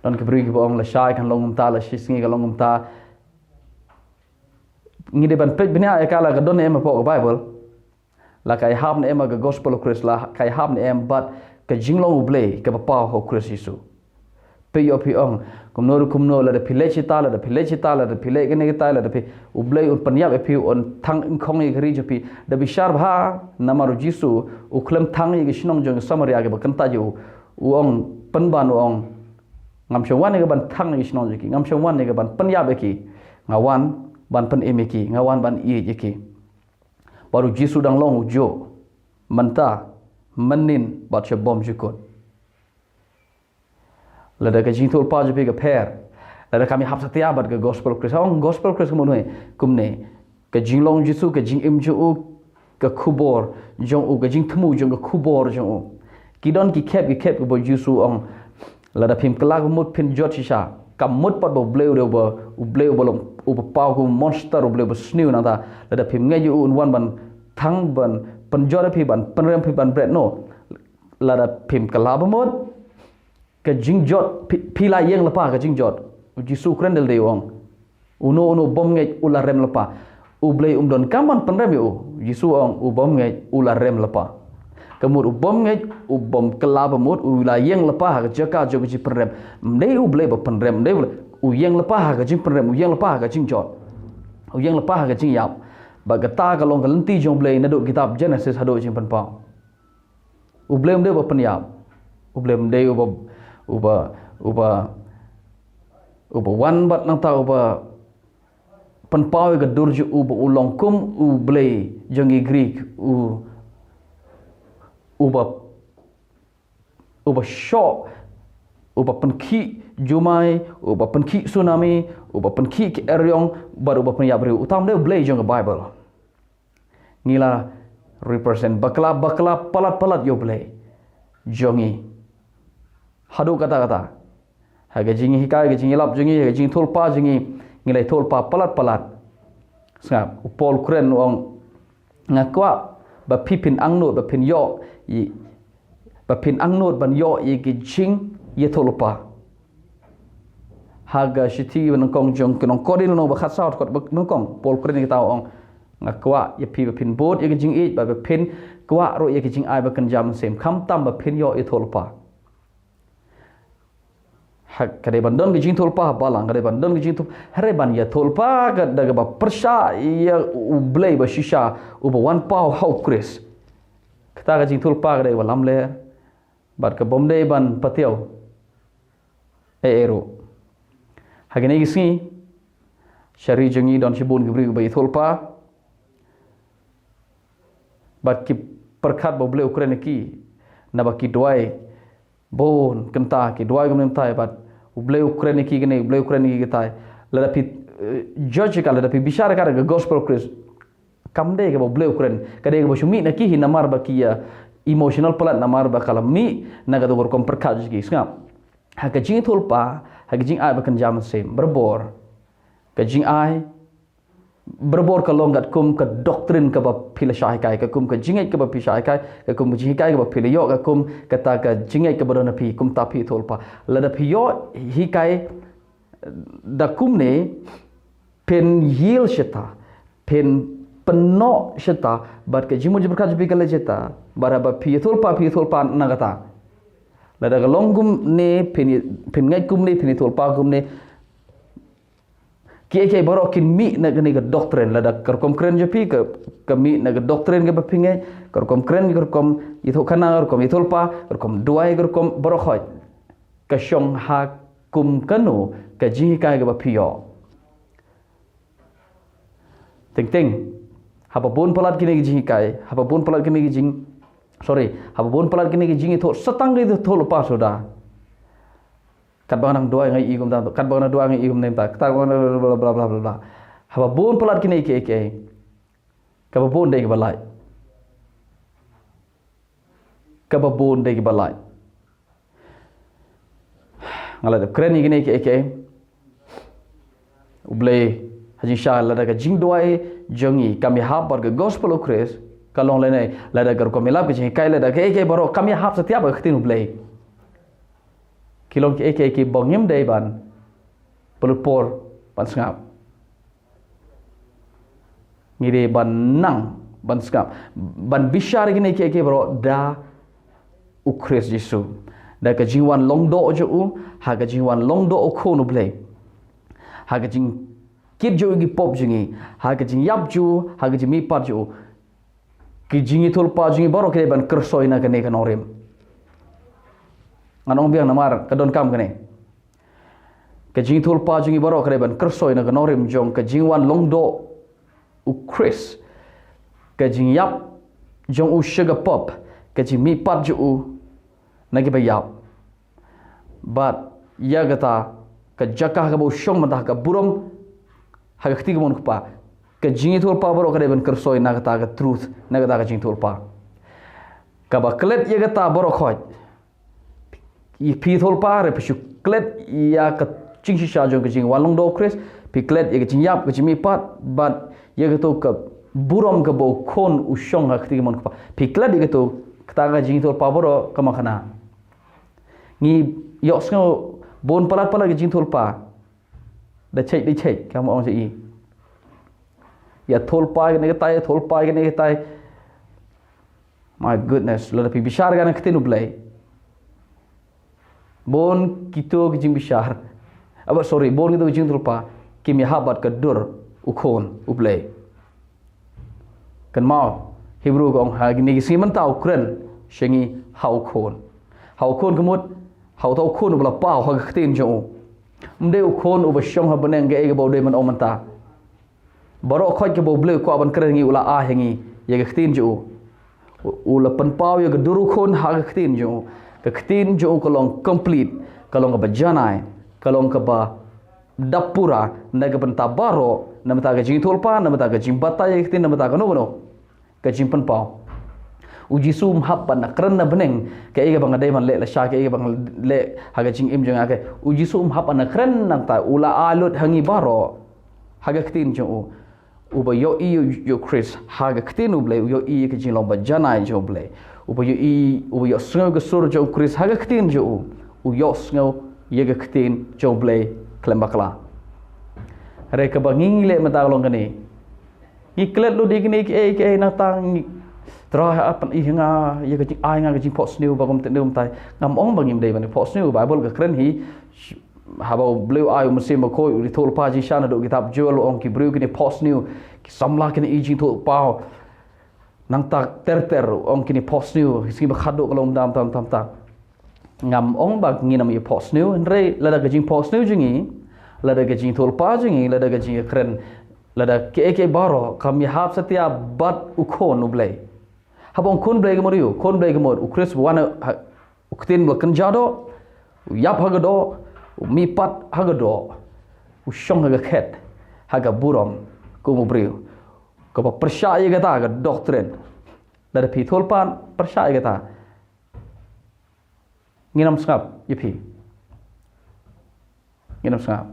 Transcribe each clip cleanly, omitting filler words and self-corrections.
don ke beri ke bong la syai kan longum ta la shisngi ka longum ta ngi de ban pej benia e kala ka don em po ka Bible la kai hab ne em ka gospel of Christ la kai hab ne em but ka jinglong uble ka pa ho Christ Yesu pe yo pi ong kumno la de pile chita la de pile ke ne ta la de pi uble un panyap e pi on thang khong e gri jo pi de bishar bha namaru Yesu u khlem thang e gishnong jong samaria ke bakan ta jo u ong pan ban ong ngam shwan ne ban thang e gishnong ki ngam shwan ne ban panyap e ki ngawan ban pan e me ki ngawan ban i e ki baru Yesu dang long jo manta manin bat che bom jikot lada ka jingtul pa je ka pher lada kami hap satia bat ka gospel Christ gospel Christ mo noi kumne ka jinglong Yesu ka jing im jo ka khubor jong u ka jing thmu jong ka khubor jong u kidon ki khep ka bo Yesu ong lada phim kala mut phin jot shisha kam mut pat bo bleu de bo u bleu bo long u pau ku monster u bleu bo snew na ta lada phim nge ju un wan ban thang ban penjora phi ban penrem phi ban bread no lada phim kala bo mot ka jingjot pila yeng lepa ka jingjot Yesu krendel de wong uno bom nge ula rem lepa u blei don kaman penrem yo Yesu ong u bom nge ula rem lepa kemur u bom nge u bom kala bo mot ula yeng lepa ka jaka jo ji penrem mdei u blei bo penrem mdei u yeng lepa ka jing penrem u yeng lepa ka jingjot u yeng lepa ka jing yap ba gata ka long ka lenti jong blei na do kitab Genesis hado jing pan pa u blei mdei bo penyap u blei mdei uba wan bat nang ta uba penpau ke durju uba ulong kum u blei jongi Greek uba shock uba penki jumai uba penki tsunami uba penki ke eryong baru uba penyap beri utam de blei jong Bible ngila represent bakla palat yo blei jongi hadu kata haga jingi hikai ga jingi lap jingi ga jing tholpa jingi ngilai tholpa palat sngap upol kren ong ngakwa ba pipin angnot ba pin yo i ba pin angnot ban yo i gi jing ye tholpa haga shiti ban kong jong kinong kodin no ba khat saut kot no kong pol kren ki taw ong ngakwa ye pi ba pin bot ye gi jing i ba pin kwa ro ye gi jing ai ba kan jam sem kham tam ba pin yo i tholpa kadai bandon ke jing tholpa balang kadai bandon ke jing tu hare ban ya tholpa ka daga ba persha ya ublei ba shisha uba wan pau hau Chris kata ka jing tholpa kadai walam le bat ka bomdei ban patio ero hagene gisi shari jengi don shibun gibri ba tholpa bat ki perkhat ba bleu Ukraine ki na ba ki doai bon kenta ki doai gum tai bat ublei Ukraine ki gene ublei Ukraine ki tai la pi judge ka la pi bishara ka ga gospel Christ kamde ke ublei Ukraine kade ke shumi na ki hinamar ba ki emotional pelat namar ba kala mi na ga dor kom perkaj ki ngap ha ka jing tholpa ha ka jing ai ba kan jam sem berbor ka jing ai berbor ka long gat kum ka doktrin ka ba philosophy kai ka kum ka jingai ka ba philosophy kai ka kum jingai kai ka ba philio ka kum kata ka jingai ka ba na phi kum ta phi tholpa la da phi yo hi kai da kum ne pen yil shita pen peno shita bat ka jimu jibra ka jibi ka lejeta bara ba phi tholpa na gata la da long gum ne pen ngai kum ne phi tholpa gum ne Kiai baru kin mi nak ni ke doktrin lada kerkom keren je pi ke mi nak ke doktrin ke bapingai kerkom keren kerkom itu kana kerkom itu lupa kerkom duai kerkom baru khoi ke syong ha kum kanu ke ji kai ke bapio ting haba bon palat kini ke ji kai haba bon palat kini ke jing haba bon palat kini ke jing itu setang itu lupa sudah kat bang doa ngai igum ta kat bang doa ngai igum nem ta ta bang bla bla bla bla haba bon pelat kini ke ka bon dei balai ka bon dei balai ngala de kren ni ke uble haji sha la da ka jing doai jongi kami hab bar gospel of Christ kalong le nei la da gar ko melap ke kai la da ke baro kami hab setiap khtin uble kilong ki bongim dei ban pelupor ban sengap ngide ban nang ban sengap ban bishar gini ki bro da ukris Yesu da ka jingwan longdo jo u ha ka jingwan longdo o khonu blei ha ka jing kip jo gi pop jingi ha ka jing yap ju ha ka jing mi pat jo ki jingi thol pa jingi baro ke ban kersoi na kene kan orim anong biang namar ka don kam kene ka jingi thol pa jingi baro ke ban kersoi na kan orim jong ka jingwan longdo u Chris ka jing yap jong u sugar pop ka jing mi pat jo u nagi ba yap but ya gata ka jakah ka bo shong mata ka burom ha ka khti mon pa ka jingi thol pa baro ka ban kersoi na gata ka truth na gata ka jing thol pa ka ba klet ya gata baro khoj i pi thol pa re pshu klet ya ka ching shi sha jong ka jing walong do Chris pi klet ya ka jing yap ka jing mi pat but ya gato ka burom ka bo khon u shong ha khti mon pa pi klet ya gato ka ga jing thol pa baro ka makhana ni yok sngo bon palat ka jing thol pa da chei di chei ka mo ong sei ya thol pa ne ka tai thol pa ne ka tai my goodness lo da pi bishar ga na khti nu blai bon kito ki jing bishar aba sorry bon kito jing thol pa ki mi habat ka dur u khon u blai kan mau Hebrew gong ha ni gi siman tau kren shengi hau khon kemut hau tau khon bla pau ha khtin jo mde u khon u ba shong ha baneng ge ge bo de man omanta baro khoj ke bo ble ko ban kren ngi ula a hengi ye ge khtin jo u la pan pau ye ge duru khon ha ge khtin jo ke khtin jo ko long complete kalong ba janai kalong ka ba dapura na ge ban tabaro na mata ge jing tolpa na mata ge jing bata ye khtin na mata ka no ke jing pan pau uji sum hap pan kran na beneng ke ege bang dai man le la sha ke ege bang le haga jing im jong ake uji sum hap pan kran nang ta ula alut hangi baro haga ktin jo u ba yo i yo Chris haga ktin u ble yo i ke jing lo ba janai jo ble u ba yo i u yo sngo ge sur jo Chris haga ktin jo u yo sngo ye ge ktin jo ble klembakla re ka bangi le mata long kani iklet lu digni ke na tang Terah apa ihinga ya kecik ai nga kecik post new bagom tendum tai ngam ong bangim dei bani post new Bible ka keren hi haba blue ai musim ko ri thol pa ji shana do kitab jual ong ki bru kini post new ki samla kini ijing thol pa nang tak ter ong kini post new isi ba khado kalom dam tam ta ngam ong bag nginam i post new re lada kecik post new jingi lada kecik thol pa jingi lada kecik keren lada ke baro kami hab setia bat ukhon ublei habong kon blai ke moriu kon blai ke mor u Chris wana uktin bla kanjado yap hagado mi pat hagado u shong haga khet haga burom ko mobriu ko pa percaya kata ga doktrin dari pitol pan percaya kata nginam skap yipi nginam skap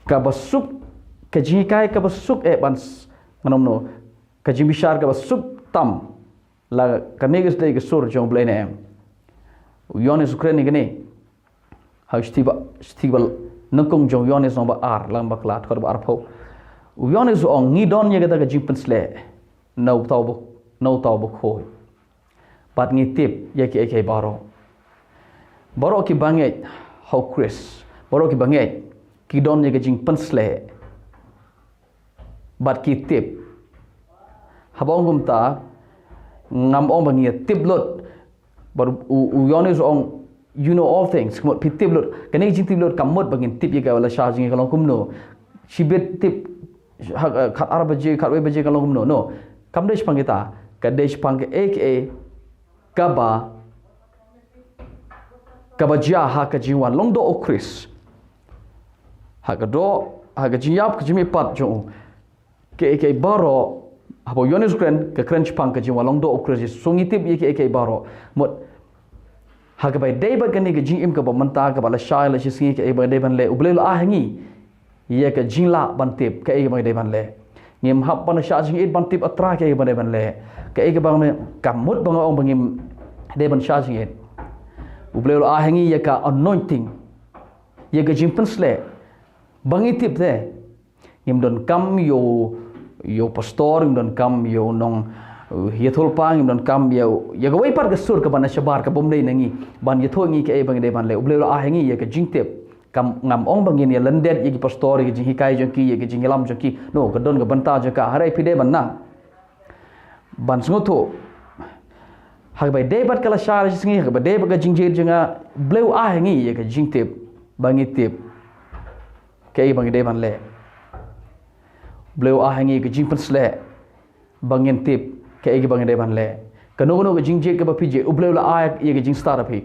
ka basuk ka jikai ka basuk bans manom no kajim bishar ka basuk tam la kaneges de ke sur jong blene yones ukraine gene ha stiba nangkong jong yones no ba ar lang ba klat kor ba ar pho yones ong ngi don ye ga jim pensle no taw bo khoi pat ngi tip ye ke baro ki banget how Chris baro ki banget ki don ye ga jing pensle bat ki tip habong gumta ngam ong bangi tip lot bar u yones ong you know all things kumot pi tip lot kani jing tip lot kamot bangin tip ye ga wala charging kalong kumno shibet tip khat arba je khat we baje kalong kumno no kamdesh pangita kadesh pang aka kaba ja ha ka jiwan longdo o Chris ha ka do ha ka jiap ka jimi pat jo ke baro habo yones kren ke crunch pang ke jiwa long do okres sungi tip ye ke baro mot ha ke bai dei ba ke ni ke jing im ke ba manta ke ba la shai la shi singi ke ba dei ban le uble la hangi ye ke jing la ban tip ke ba dei ban le ngim hab ban sha jing it ban tip atra ke ba dei ban le ke ba me kamut bang ong bangim dei ban sha jing it ubleu ahengi ya ka anointing ya ka jing pensle bangi tip de ngim don kam yo pastor ngim don kam yo nong hiathol pa ngim don kam yo ya ga wai par ga sur ka ban shabar ka bom dei nangi ban ya thoi ngi ka e bang de ban le ubleu ahengi ya ka jing tip kam ngam ong bangin ya lendet ya ki pastor ya jing hikai jo ki ya ki jing lam jo ki no ka don ga banta jo ka harai pide ban na ban sngoto hag bai debat kala shar singi hag bai debat ga jingje jenga bleu ahengi ya ka jing tip bangi tip kai bangi de ban le bleu ahengi ka jing pensle bangin tip kai bangi de ban le kanu no ga jingje ka ba pije bleu la a ya ka jing start up hi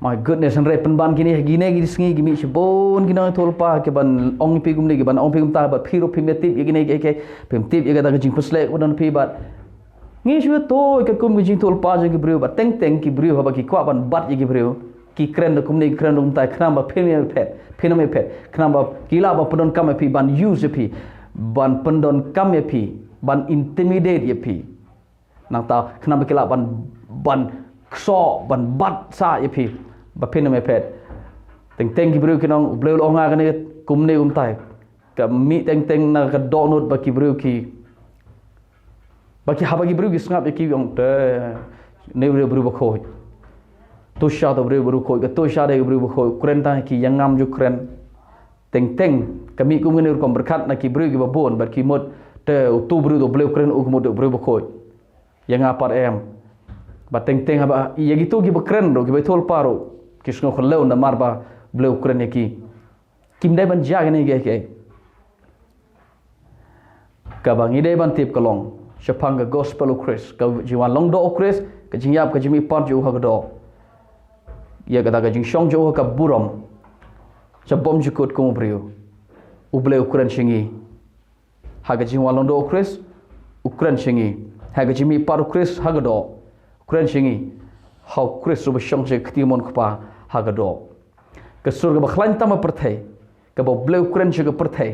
my goodness and repen ban gini gini singi gimi shibon gina tolpa ke ban ong pi gum ni ke ban ong pi gum ta ba phiro pi metip gini ke pim tip ye ga da jing pusle ko dan pi bat ngi shwe to ke kum jing tolpa je ki brio ba teng teng ki brio ba ki kwa ban bat ye ki brio ki kren da kum ni kren dum ta khna ba phin me pet khna ba kila ba pondon kam pi ban use pi ban pondon kam ye pi ban intimidate ye pi nang ta khna ba kila ban kso ban bat sa ye pi ba phin me pet teng teng ki brio ki nong bleu lo nga ne kum ne tai ka mi teng teng na ka do not ba ki brio ki ba ki haba ki brio ki snap ki yong te ne brio ba khoi to sha da brio khoi ka to sha de brio khoi kren ta ki yang ngam ju kren teng teng ka mi kum ne kom berkat na ki brio ki ba bon ba ki mod te tu brio do bleu kren u mod brio ba khoi yang apar em ba teng teng ba ya gitu ki ba kren ro ki ba tol paro kisno khlew na marba bleu kren ki kim dai ban ja ne ke ka bang ide ban tip kalong shapang ga gospel of Christ ka jiwan long do of Christ ka jingyap ka jimi pat jo ha do ya ga jing shong jo ka burom chabom jukut ko brio u bleu kren shingi ha ga jiwan long do of Christ ukren shingi ha ga jimi pat of Christ ha ga do ukren shingi how Christ ro shong je ktimon kpa ha ga do ka sur ga khlan tam perthai ka bo bleu kren je ga perthai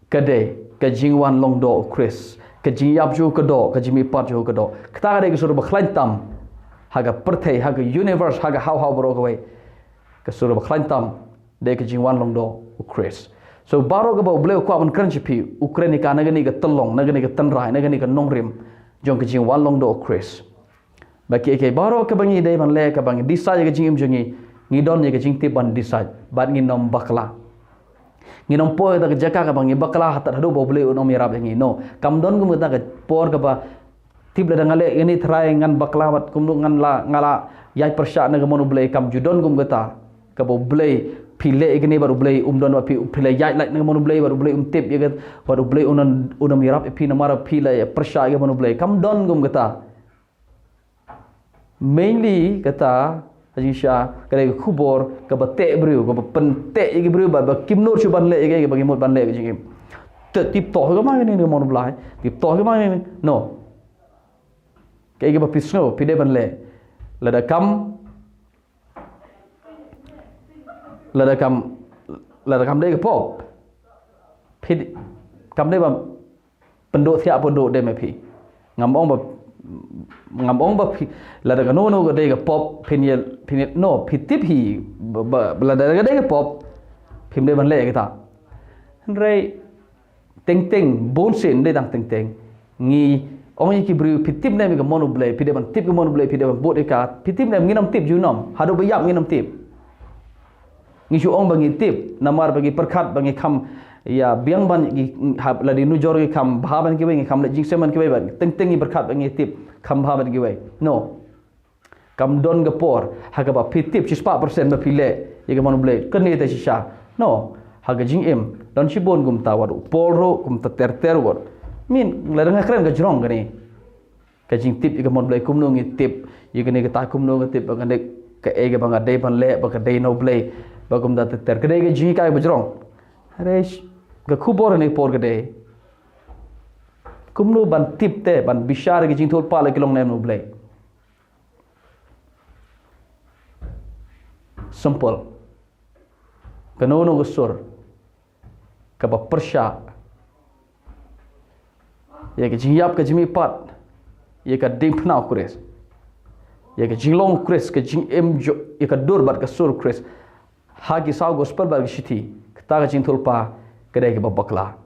ka de ka jingwan long do Christ ka jingyap jo ka do ka jimi pat jo ka do kta re ka sur ba khlan tam ha ga perthai ha ga universe ha ga how bro ga wai ka sur ba khlan tam de ka jingwan long do Christ so baro ga bo bleu kwa ban kran chi Ukraine ka na ga ni ga talong na ga ni ga tanrai na ga ni ga nongrim jong ka jingwan long do Christ ba ke baro ka bangi dai ban le ka bangi decide ga jingim jongi ngi don ni ga jing ti ban decide ban ngi nom bakla ngi nom po da jaka ka bangi bakla hatat hado boble nom yarab ngi no kam don gum da ga por ka ba tibla da ngale ini try ngan bakla wat kum ngan la ngala yai persya na ga mon ble kam judon gum gata ka boble pile igni baru ble don wa pile yai like na mon ble baru ble tip ya ga baru ble unam yarab pi na mara pile persya ga mon ble kam don gum gata mainly kata Ajisha kare khubor ka bate brio ka pente igi brio ba kimnor chu ban le igi bagi mot ban le igi te tip to ga ma ni mon blai tip to ga ma ni no ke igi ba pisno pide ban le lada kam de ga pop pid kam de ba pendok sia pendok de me pi ngam ong ba la da no ga de ga pop pinil no pitip hi la da ga de ga pop phim de ban le ga ta rei teng teng bon sin de dang teng teng ngi ong ki bru pitip ne mi ga monu ble pide ban tip ga monu ble pide ban bot ka pitip ne ngi nam tip ju nom hado ba yap ngi nam tip ngi ju ong ba ngi tip namar bagi perkhat bangi kham ya biang ban hab la di nujor ki kham bhaban ki ngi kham la jing seman ki ban teng teng ni berkat bangi tip kham bhaban ki no kam don ga por ha ga ba pitip 4% ba pile ye ga mon ble kan ni ta sha no ha ga jing em don chi bon gum ta waru polro gum ta ter wor min la nga kren ga jrong ga ni ka jing tip ye ga mon ble kum no ngi tip ye ga ni ga ta kum no ga tip ba ga ne ka e ga ba ga de ban le ba ga de no ble ba gum da ter ka de ga jing ka ba jrong resh ga khubor ne por ga de kumnu ban tip te ban bishar ga jing thol pa le kilong nem no ble simple kanono gusur ka ba persya ye ka jingyap ka jimi pat ye ka dim pnau kures ya ke jinglong Chris ke jing em jo ya ke dur bat ke sur Chris ha ki saw gospel ba ki shithi ta ka jing thulpa kedai ke babakla